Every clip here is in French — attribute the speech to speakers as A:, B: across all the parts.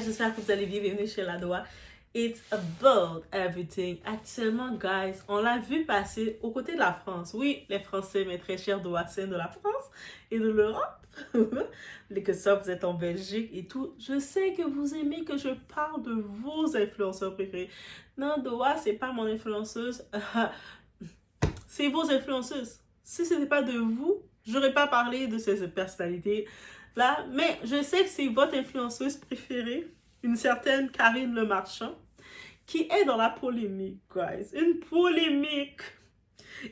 A: j'espère que vous allez bien. Bienvenue chez La Doua. It's about everything. Actuellement, guys, on l'a vu passer aux côtés de la France. Oui, les Français, mes très chers Doassiens de la France et de l'Europe. Que ça, vous êtes en Belgique et tout. Je sais que vous aimez que je parle de vos influenceurs préférés. Non, Doua, c'est pas mon influenceuse. C'est vos influenceuses. Si ce n'était pas de vous, j'aurais pas parlé de ces personnalités là, mais je sais que c'est votre influenceuse préférée, une certaine Karine Le Marchand, qui est dans la polémique, guys. Une polémique.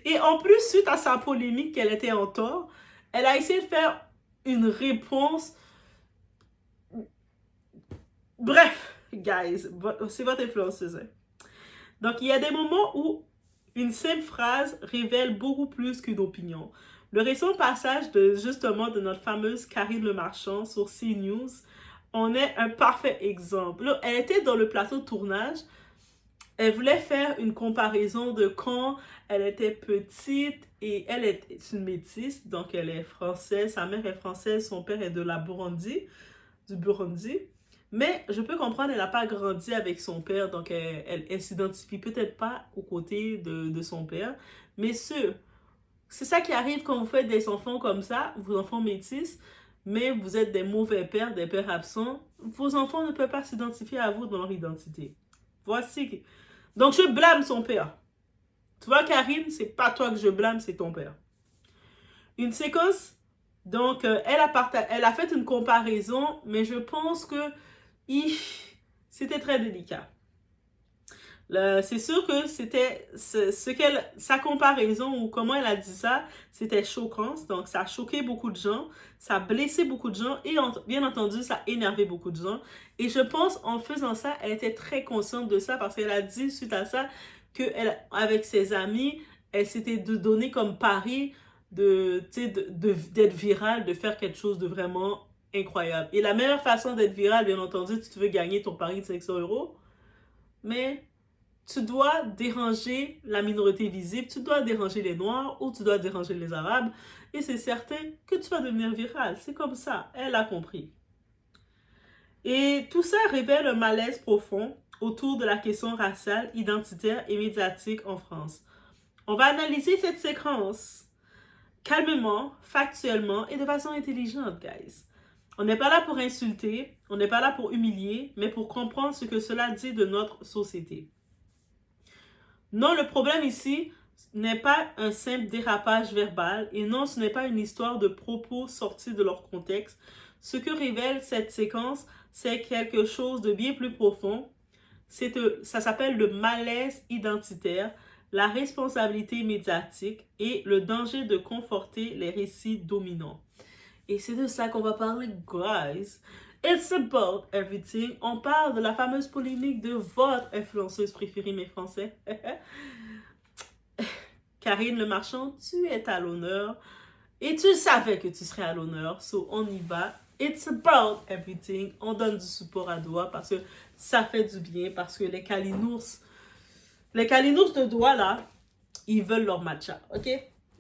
A: Et en plus, suite à sa polémique qu'elle était en tort, elle a essayé de faire une réponse. Bref, guys, c'est votre influenceuse. Hein. Donc, il y a des moments où une simple phrase révèle beaucoup plus qu'une opinion. Le récent passage de notre fameuse Karine Le Marchand sur CNews en est un parfait exemple. Là, elle était dans le plateau de tournage. Elle voulait faire une comparaison de quand elle était petite et elle est une métisse, donc elle est française, sa mère est française, son père est de la du Burundi. Mais je peux comprendre, elle n'a pas grandi avec son père, donc elle s'identifie peut-être pas aux côtés de son père. Mais c'est ça qui arrive quand vous faites des enfants comme ça, vos enfants métis, mais vous êtes des mauvais pères, des pères absents. Vos enfants ne peuvent pas s'identifier à vous dans leur identité. Voici. Donc je blâme son père. Tu vois, Karine, c'est pas toi que je blâme, c'est ton père. Une séquence, donc elle a fait une comparaison, mais je pense que c'était très délicat. C'est sûr que c'était sa comparaison ou comment elle a dit ça, c'était choquant. Donc, ça a choqué beaucoup de gens, ça a blessé beaucoup de gens et bien entendu, ça a énervé beaucoup de gens. Et je pense, en faisant ça, elle était très consciente de ça parce qu'elle a dit suite à ça qu'avec ses amis, elle s'était donné comme pari d'être virale, de faire quelque chose de vraiment incroyable. Et la meilleure façon d'être virale, bien entendu, tu veux gagner ton pari de 500 €, mais tu dois déranger la minorité visible, tu dois déranger les Noirs ou tu dois déranger les Arabes et c'est certain que tu vas devenir viral. C'est comme ça, elle a compris. Et tout ça révèle un malaise profond autour de la question raciale, identitaire et médiatique en France. On va analyser cette séquence calmement, factuellement et de façon intelligente, guys. On n'est pas là pour insulter, on n'est pas là pour humilier, mais pour comprendre ce que cela dit de notre société. Non, le problème ici n'est pas un simple dérapage verbal et non, ce n'est pas une histoire de propos sortis de leur contexte. Ce que révèle cette séquence, c'est quelque chose de bien plus profond. Ça s'appelle le malaise identitaire, la responsabilité médiatique et le danger de conforter les récits dominants. Et c'est de ça qu'on va parler, guys. It's about everything. On parle de la fameuse polémique de votre influenceuse préférée, mes Français. Karine Le Marchand, tu es à l'honneur. Et tu savais que tu serais à l'honneur. So, on y va. It's about everything. On donne du support à Doua parce que ça fait du bien. Parce que les calinours de Doua, là, ils veulent leur matcha. OK?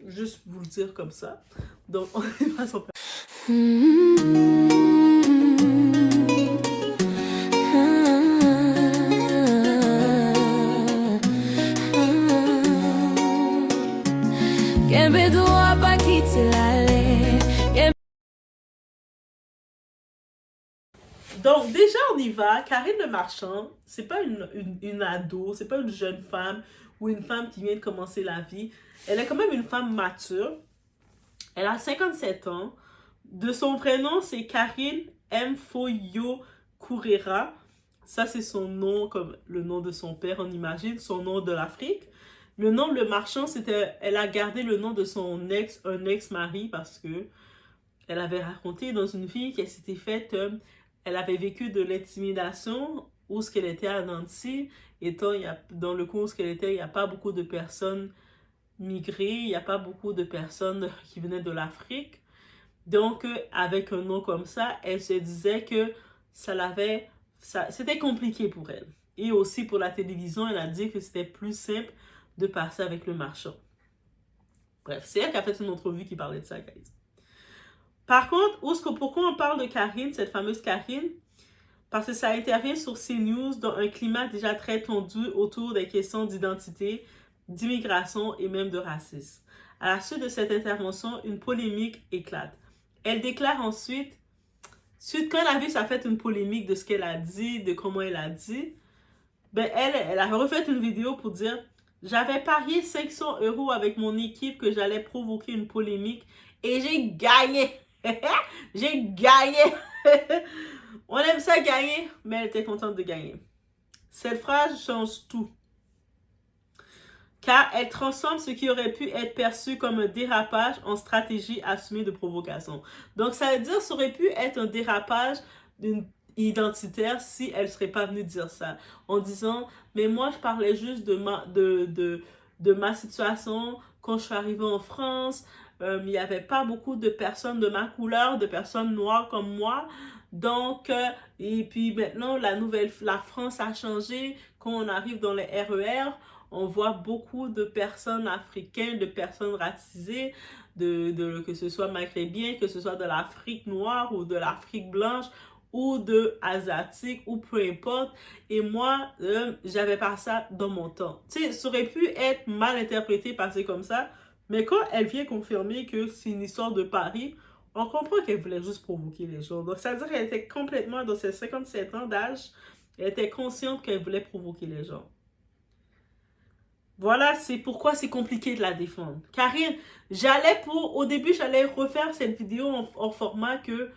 A: Juste vous le dire comme ça. Donc, on y va sans Donc, déjà, on y va. Karine Le Marchand, c'est pas une ado, c'est pas une jeune femme ou une femme qui vient de commencer la vie. Elle est quand même une femme mature. Elle a 57 ans. De son vrai nom, c'est Karine Mfoyo Kourera. Ça, c'est son nom, comme le nom de son père, on imagine, son nom de l'Afrique. Le nom Le Marchand, elle a gardé le nom de un ex-mari parce que elle avait raconté dans une vie qu'elle s'était faite, elle avait vécu de l'intimidation où ce qu'elle était à Nancy, étant dans le cours où qu'elle était, il n'y a pas beaucoup de personnes migrées, il n'y a pas beaucoup de personnes qui venaient de l'Afrique. Donc, avec un nom comme ça, elle se disait que c'était compliqué pour elle. Et aussi pour la télévision, elle a dit que c'était plus simple de passer avec Le Marchand. Bref, c'est elle qui a fait une entrevue qui parlait de ça, guys. Par contre, pourquoi on parle de Karine, cette fameuse Karine? parce que ça intervient sur CNews dans un climat déjà très tendu autour des questions d'identité, d'immigration et même de racisme. À la suite de cette intervention, une polémique éclate. Elle déclare ensuite, quand elle a vu ça fait une polémique de ce qu'elle a dit, de comment elle a dit, ben elle a refait une vidéo pour dire « J'avais parié 500 € avec mon équipe que j'allais provoquer une polémique et j'ai gagné. » J'ai gagné. On aime ça gagner, mais elle était contente de gagner. Cette phrase change tout, car elle transforme ce qui aurait pu être perçu comme un dérapage en stratégie assumée de provocation. Donc, ça veut dire que ça aurait pu être un dérapage identitaire si elle ne serait pas venue dire ça, en disant « Mais moi, je parlais juste de ma situation quand je suis arrivée en France. Il n'y avait pas beaucoup de personnes de ma couleur, de personnes noires comme moi. Donc, et puis maintenant, la France a changé. Quand on arrive dans les RER, on voit beaucoup de personnes africaines, de personnes racisées, que ce soit maghrébien, que ce soit de l'Afrique noire ou de l'Afrique blanche ou de asiatique ou peu importe. Et moi, j'avais pas ça dans mon temps. » Tu sais, ça aurait pu être mal interprété, passé comme ça, mais quand elle vient confirmer que c'est une histoire de Paris, on comprend qu'elle voulait juste provoquer les gens. Donc, ça veut dire qu'elle était complètement, dans ses 57 ans d'âge, elle était consciente qu'elle voulait provoquer les gens. Voilà, c'est pourquoi c'est compliqué de la défendre. Karine, au début, j'allais refaire cette vidéo en format que, tu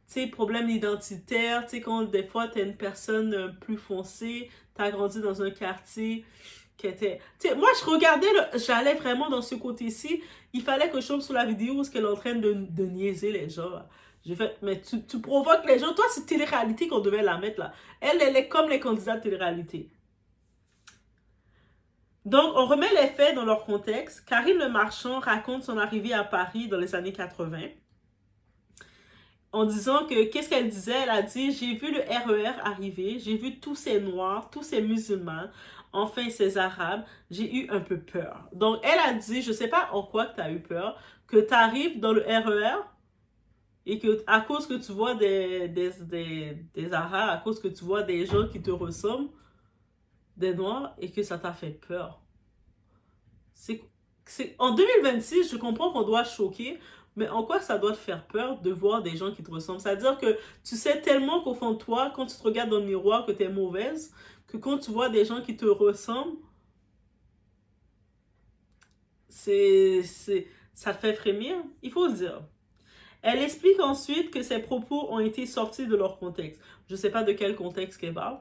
A: sais, problème identitaire, tu sais, quand des fois, t'es une personne plus foncée, t'as grandi dans un quartier qui était... Tu sais, moi, j'allais vraiment dans ce côté-ci, il fallait que je tombe sur la vidéo où elle est en train de niaiser les gens. J'ai fait, mais tu provoques les gens. Toi, c'est télé-réalité qu'on devait la mettre là. Elle est comme les candidats de télé-réalité. Donc, on remet les faits dans leur contexte. Karine Le Marchand raconte son arrivée à Paris dans les années 80. En disant que, qu'est-ce qu'elle disait? Elle a dit, j'ai vu le RER arriver, j'ai vu tous ces Noirs, tous ces musulmans, enfin ces Arabes, j'ai eu un peu peur. Donc, elle a dit, je sais pas en quoi que tu as eu peur, que tu arrives dans le RER et que à cause que tu vois des Arabes, à cause que tu vois des gens qui te ressemblent, des Noirs, et que ça t'a fait peur. En 2026, je comprends qu'on doit choquer, mais en quoi ça doit te faire peur de voir des gens qui te ressemblent? C'est-à-dire que tu sais tellement qu'au fond de toi, quand tu te regardes dans le miroir, que tu es mauvaise, que quand tu vois des gens qui te ressemblent, ça te fait frémir? Il faut le dire. Elle explique ensuite que ses propos ont été sortis de leur contexte. Je ne sais pas de quel contexte qu'elle parle.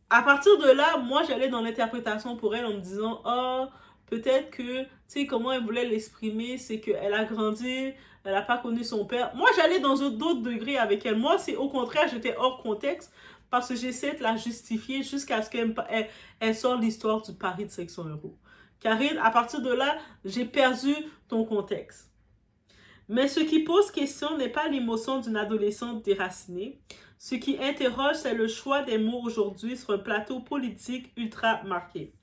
A: À partir de là, moi, j'allais dans l'interprétation pour elle en me disant « Oh, peut-être que, tu sais, comment elle voulait l'exprimer, c'est qu'elle a grandi, elle n'a pas connu son père. » Moi, j'allais dans d'autres degrés avec elle. Moi, c'est au contraire, j'étais hors contexte parce que j'essaie de la justifier jusqu'à ce qu'elle sorte l'histoire du pari de 500 €. Karine, à partir de là, j'ai perdu ton contexte. Mais ce qui pose question n'est pas l'émotion d'une adolescente déracinée. Ce qui interroge, c'est le choix des mots aujourd'hui sur un plateau politique ultra marqué.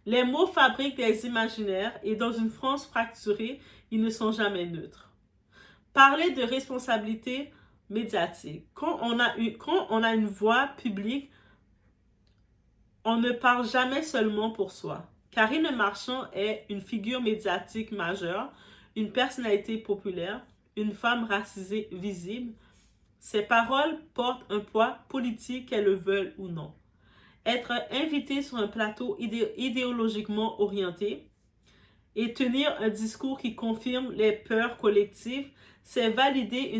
A: Les mots fabriquent des imaginaires et dans une France fracturée, ils ne sont jamais neutres. Parler de responsabilité médiatique. Quand on a une voix publique, on ne parle jamais seulement pour soi. Karine Le Marchand est une figure médiatique majeure, une personnalité populaire, une femme racisée visible. Ses paroles portent un poids politique, qu'elles le veulent ou non. Être invité sur un plateau idéologiquement orienté et tenir un discours qui confirme les peurs collectives, c'est valider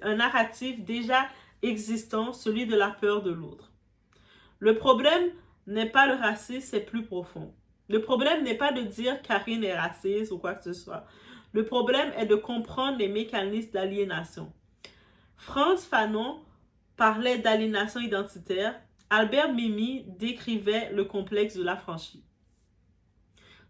A: un narratif déjà existant, celui de la peur de l'autre. Le problème n'est pas le racisme, c'est plus profond. Le problème n'est pas de dire Karine est raciste ou quoi que ce soit. Le problème est de comprendre les mécanismes d'aliénation. Frantz Fanon parlait d'aliénation identitaire. Albert Memmi décrivait le complexe de l'affranchi.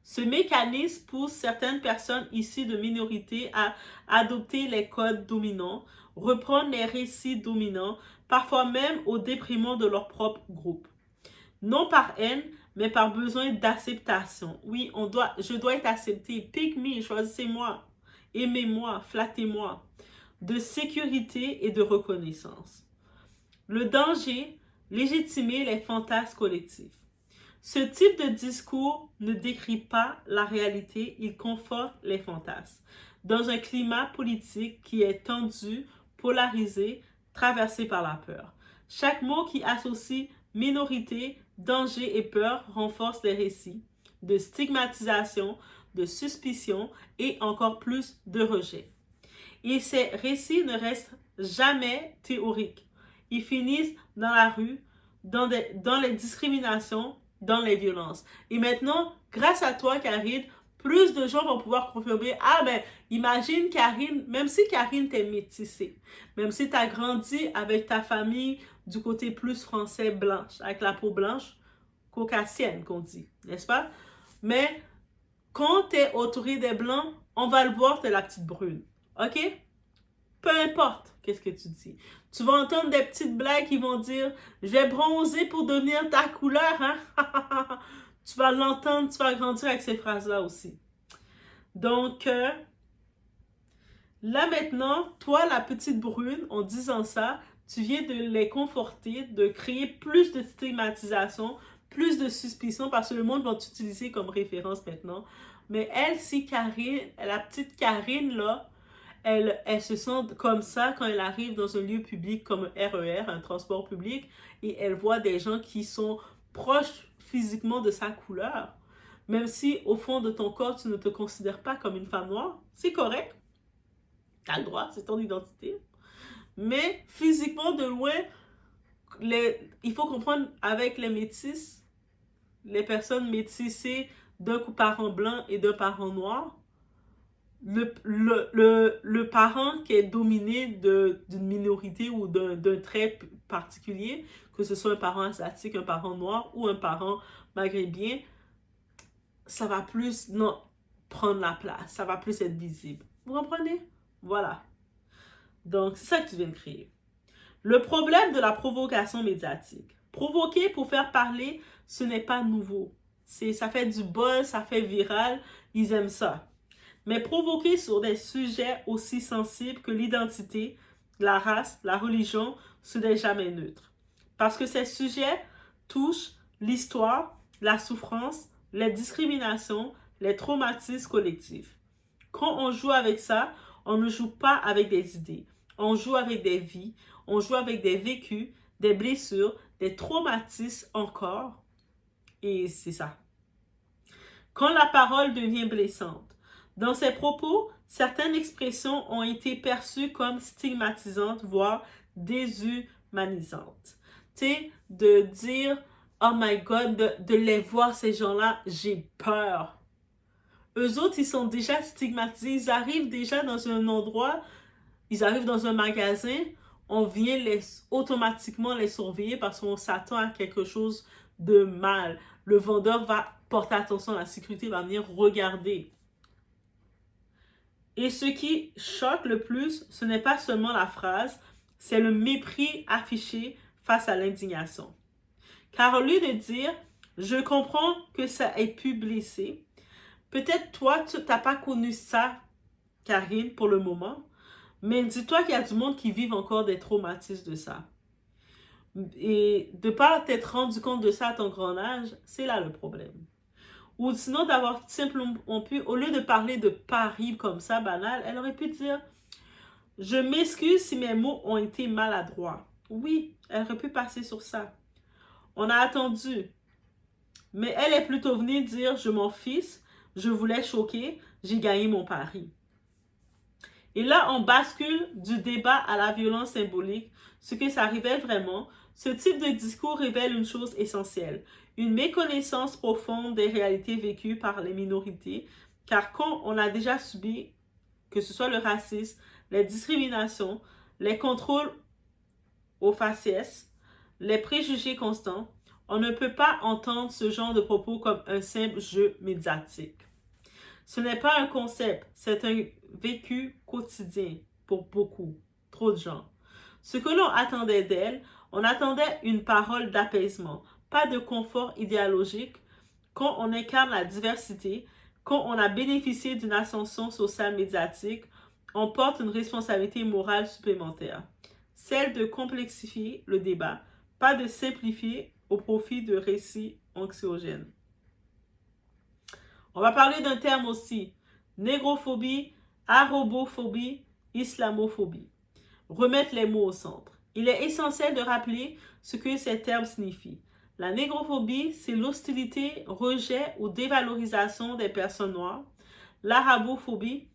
A: Ce mécanisme pousse certaines personnes issues de minorités à adopter les codes dominants, reprendre les récits dominants, parfois même au déprimant de leur propre groupe. Non par haine, mais par besoin d'acceptation. Oui, je dois être accepté. Pick me, choisissez-moi. Aimez-moi, flattez-moi. De sécurité et de reconnaissance. Le danger, légitimer les fantasmes collectifs. Ce type de discours ne décrit pas la réalité, il conforte les fantasmes. Dans un climat politique qui est tendu, polarisé, traversé par la peur. Chaque mot qui associe minorité, danger et peur renforce les récits de stigmatisation, de suspicion et encore plus de rejet. Et ces récits ne restent jamais théoriques. Ils finissent dans la rue, dans les discriminations, dans les violences. Et maintenant, grâce à toi, Karine, plus de gens vont pouvoir confirmer, ah ben, imagine Karine, même si Karine t'es métissée, même si tu as grandi avec ta famille du côté plus français blanche, avec la peau blanche, caucasienne qu'on dit, n'est-ce pas? Mais quand tu es entouré des blancs, on va le voir, tu es la petite brune. OK? Peu importe qu'est-ce que tu dis. Tu vas entendre des petites blagues qui vont dire « Je vais bronzer pour devenir ta couleur. » Hein? Tu vas l'entendre, tu vas grandir avec ces phrases-là aussi. Donc, là maintenant, toi, la petite brune, en disant ça, tu viens de les conforter, de créer plus de stigmatisation, plus de suspicion, parce que le monde va t'utiliser comme référence maintenant. Mais elle, si Karine, la petite Karine, là, elle se sent comme ça quand elle arrive dans un lieu public comme un RER, un transport public, et elle voit des gens qui sont proches physiquement de sa couleur. Même si au fond de ton corps, tu ne te considères pas comme une femme noire, c'est correct. Tu as le droit, c'est ton identité. Mais physiquement, de loin, il faut comprendre avec les métis, les personnes métissées d'un parent blanc et d'un parent noir, le parent qui est dominé d'une minorité ou d'un trait particulier, que ce soit un parent asiatique, un parent noir ou un parent maghrébien, ça va plus prendre la place, ça va plus être visible. Vous comprenez? Voilà. Donc, c'est ça que tu viens de créer. Le problème de la provocation médiatique. Provoquer pour faire parler, ce n'est pas nouveau. Ça fait du buzz, ça fait viral, ils aiment ça. Mais provoquer sur des sujets aussi sensibles que l'identité, la race, la religion, ce n'est jamais neutre. Parce que ces sujets touchent l'histoire, la souffrance, les discriminations, les traumatismes collectifs. Quand on joue avec ça, on ne joue pas avec des idées. On joue avec des vies, on joue avec des vécus, des blessures, des traumatismes encore. Et c'est ça. Quand la parole devient blessante, dans ces propos, certaines expressions ont été perçues comme stigmatisantes, voire déshumanisantes. Tu sais, de dire « Oh my God, de les voir, ces gens-là, j'ai peur. » Eux autres, ils sont déjà stigmatisés. Ils arrivent déjà dans un endroit, ils arrivent dans un magasin, on vient automatiquement les surveiller parce qu'on s'attend à quelque chose de mal. Le vendeur va porter attention à la sécurité, va venir regarder. Et ce qui choque le plus, ce n'est pas seulement la phrase, c'est le mépris affiché face à l'indignation. Car au lieu de dire « Je comprends que ça ait pu blesser », peut-être toi, tu n'as pas connu ça, Karine, pour le moment, mais dis-toi qu'il y a du monde qui vit encore des traumatismes de ça. Et de ne pas t'être rendu compte de ça à ton grand âge, c'est là le problème. Ou sinon d'avoir simplement pu, au lieu de parler de Paris comme ça, banal, elle aurait pu dire « Je m'excuse si mes mots ont été maladroits. » Oui, elle aurait pu passer sur ça. On a attendu. Mais elle est plutôt venue dire « Je m'en fiche, je voulais choquer, j'ai gagné mon pari. » Et là, on bascule du débat à la violence symbolique. Ce que ça révèle vraiment, ce type de discours révèle une chose essentielle. Une méconnaissance profonde des réalités vécues par les minorités, car quand on a déjà subi, que ce soit le racisme, les discriminations, les contrôles aux faciès, les préjugés constants, on ne peut pas entendre ce genre de propos comme un simple jeu médiatique. Ce n'est pas un concept, c'est un vécu quotidien pour beaucoup, trop de gens. Ce que l'on attendait d'elle, on attendait une parole d'apaisement, pas de confort idéologique. Quand on incarne la diversité, quand on a bénéficié d'une ascension sociale médiatique, on porte une responsabilité morale supplémentaire. celle de complexifier le débat, pas de simplifier au profit de récits anxiogènes. On va parler d'un terme aussi, négrophobie, arabophobie, islamophobie. Remettre les mots au centre. Il est essentiel de rappeler ce que ces termes signifient. La négrophobie, c'est l'hostilité, rejet ou dévalorisation des personnes noires. L'arabophobie,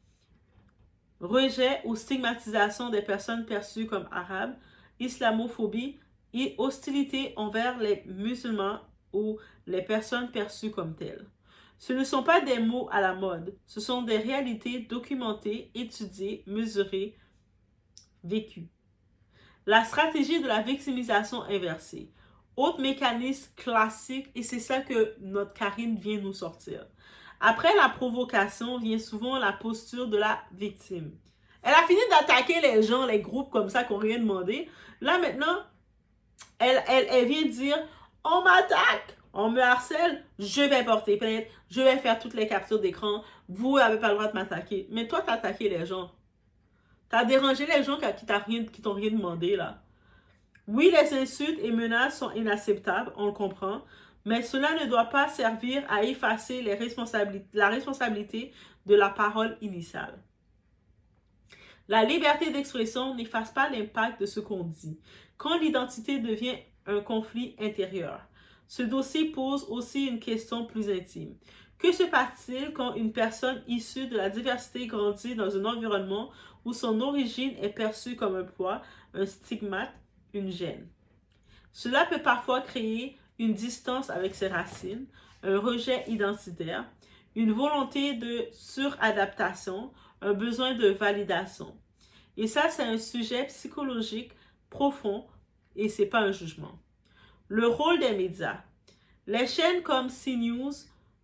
A: rejet ou stigmatisation des personnes perçues comme arabes. Islamophobie, et hostilité envers les musulmans ou les personnes perçues comme telles. Ce ne sont pas des mots à la mode, ce sont des réalités documentées, étudiées, mesurées, vécues. La stratégie de la victimisation inversée. Autre mécanisme classique, et c'est ça que notre Karine vient nous sortir. Après la provocation vient souvent la posture de la victime. Elle a fini d'attaquer les gens, les groupes comme ça qui n'ont rien demandé. Là maintenant, elle vient dire, on m'attaque, on me harcèle, je vais porter plainte, je vais faire toutes les captures d'écran, vous n'avez pas le droit de m'attaquer. Mais toi, tu as attaqué les gens. Tu as dérangé les gens qui t'ont rien demandé là. Oui, les insultes et menaces sont inacceptables, on le comprend, mais cela ne doit pas servir à effacer la responsabilité de la parole initiale. La liberté d'expression n'efface pas l'impact de ce qu'on dit. Quand l'identité devient un conflit intérieur, ce dossier pose aussi une question plus intime. Que se passe-t-il quand une personne issue de la diversité grandit dans un environnement où son origine est perçue comme un poids, un stigmate, une gêne? Cela peut parfois créer une distance avec ses racines, un rejet identitaire, une volonté de suradaptation, un besoin de validation. Et ça, c'est un sujet psychologique profond et c'est pas un jugement. Le rôle des médias. Les chaînes comme CNews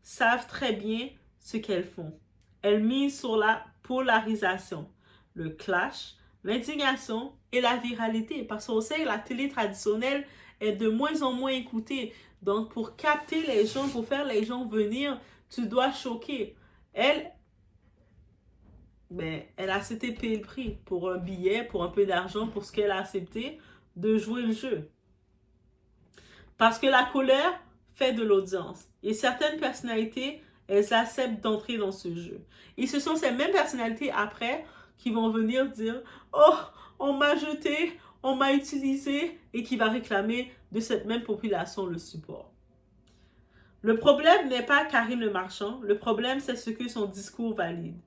A: savent très bien ce qu'elles font. Elles misent sur la polarisation, le clash, l'indignation et la viralité. Parce qu'on sait que la télé traditionnelle est de moins en moins écoutée. Donc, pour capter les gens, pour faire les gens venir, tu dois choquer. Elle a accepté de payer le prix pour un billet, pour un peu d'argent, pour ce qu'elle a accepté de jouer le jeu. Parce que la colère fait de l'audience. Et certaines personnalités, elles acceptent d'entrer dans ce jeu. Et ce sont ces mêmes personnalités après qui vont venir dire « Oh, on m'a jeté, on m'a utilisé » et qui va réclamer de cette même population le support. Le problème n'est pas Karine Le Marchand, le problème c'est ce que son discours valide.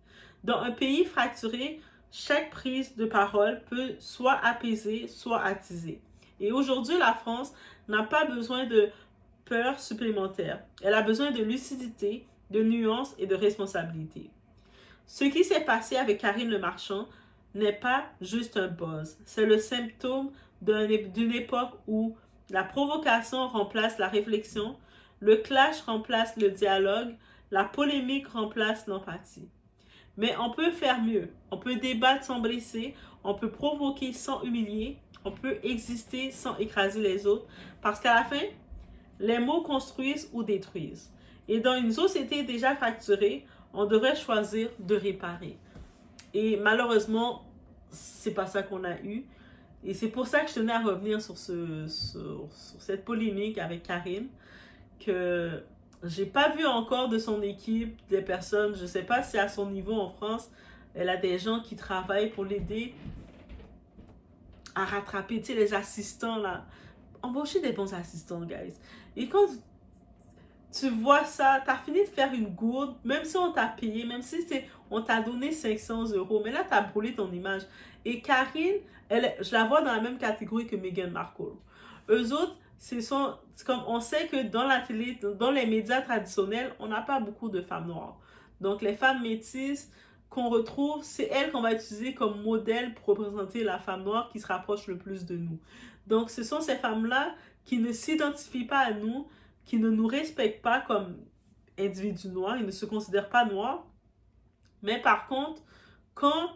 A: Dans un pays fracturé, chaque prise de parole peut soit apaiser, soit attiser. Et aujourd'hui, la France n'a pas besoin de peur supplémentaire. Elle a besoin de lucidité, de nuance et de responsabilité. Ce qui s'est passé avec Karine Le Marchand n'est pas juste un buzz. C'est le symptôme d'une époque où la provocation remplace la réflexion, le clash remplace le dialogue, la polémique remplace l'empathie. Mais on peut faire mieux. On peut débattre sans blesser, on peut provoquer sans humilier, on peut exister sans écraser les autres. Parce qu'à la fin, les mots construisent ou détruisent. Et dans une société déjà fracturée, on devrait choisir de réparer. Et malheureusement, c'est pas ça qu'on a eu. Et c'est pour ça que je tenais à revenir sur cette polémique avec Karine, que j'ai pas vu encore de son équipe, des personnes, je sais pas si à son niveau en France, elle a des gens qui travaillent pour l'aider à rattraper, tu sais, les assistants là. Embaucher des bons assistants, guys. Et quand tu vois ça, tu as fini de faire une gourde, même si on t'a payé, même si on t'a donné 500 €, mais là, tu as brûlé ton image. Et Karine, je la vois dans la même catégorie que Meghan Markle. Eux autres, c'est comme on sait que dans la télé, dans les médias traditionnels, on n'a pas beaucoup de femmes noires. Donc, les femmes métisses qu'on retrouve, c'est elles qu'on va utiliser comme modèle pour représenter la femme noire qui se rapproche le plus de nous. Donc, ce sont ces femmes-là qui ne s'identifient pas à nous, qui ne nous respectent pas comme individus noirs, ils ne se considèrent pas noirs. Mais par contre, quand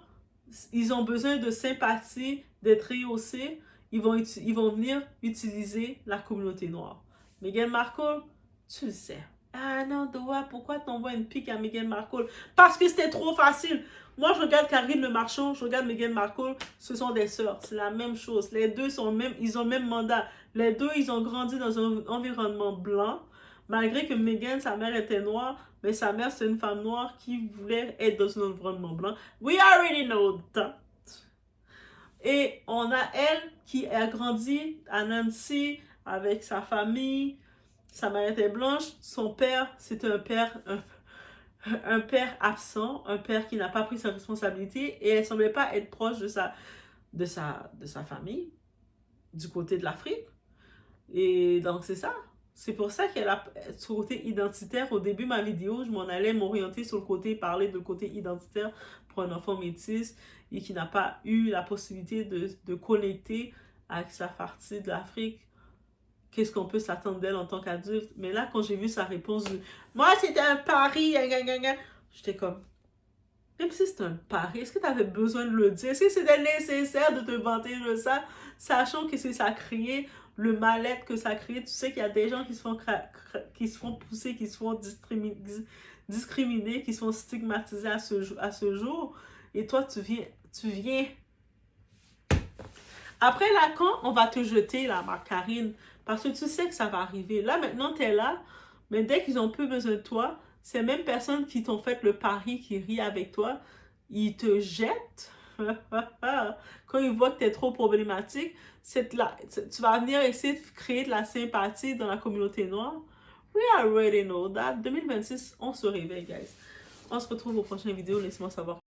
A: ils ont besoin de sympathie, d'être rehaussés, ils vont venir utiliser la communauté noire. Meghan Markle, tu le sais. Ah non, Doha, pourquoi t'envoies une pique à Meghan Markle? Parce que c'était trop facile. Moi, je regarde Karine Le Marchand, je regarde Meghan Markle, ce sont des sœurs. C'est la même chose. Les deux sont même, ils ont le même mandat. Les deux, ils ont grandi dans un environnement blanc. Malgré que Meghan, sa mère était noire, mais sa mère, c'est une femme noire qui voulait être dans un environnement blanc. We already know that. Et on a elle qui a grandi à Nancy avec sa famille. Sa mère était blanche. Son père, c'était un père absent, un père qui n'a pas pris sa responsabilité et elle semblait pas être proche de sa famille du côté de l'Afrique. Et donc c'est ça. C'est pour ça qu'elle a ce côté identitaire. Au début de ma vidéo, je m'en allais m'orienter sur le côté, parler de côté identitaire pour un enfant métis et qui n'a pas eu la possibilité de connecter avec sa partie de l'Afrique. Qu'est-ce qu'on peut s'attendre d'elle en tant qu'adulte? Mais là, quand j'ai vu sa réponse, moi, c'était un pari, j'étais comme, même si c'est un pari, est-ce que tu avais besoin de le dire? Est-ce que c'était nécessaire de te vanter de ça, sachant que ça a créé le mal-être que ça a créé? Tu sais qu'il y a des gens qui se font, qui se font pousser, qui se font discriminer, qui se font stigmatiser à ce jour. Et toi, tu viens. Après là, quand on va te jeter la margarine, parce que tu sais que ça va arriver. Là, maintenant, tu es là, mais dès qu'ils ont plus besoin de toi, ces mêmes personnes qui t'ont fait le pari, qui rient avec toi, ils te jettent. Quand ils voient que tu es trop problématique, tu vas venir essayer de créer de la sympathie dans la communauté noire. We already know that. 2026, on se réveille, guys. On se retrouve aux prochaines vidéos. Laissez-moi savoir.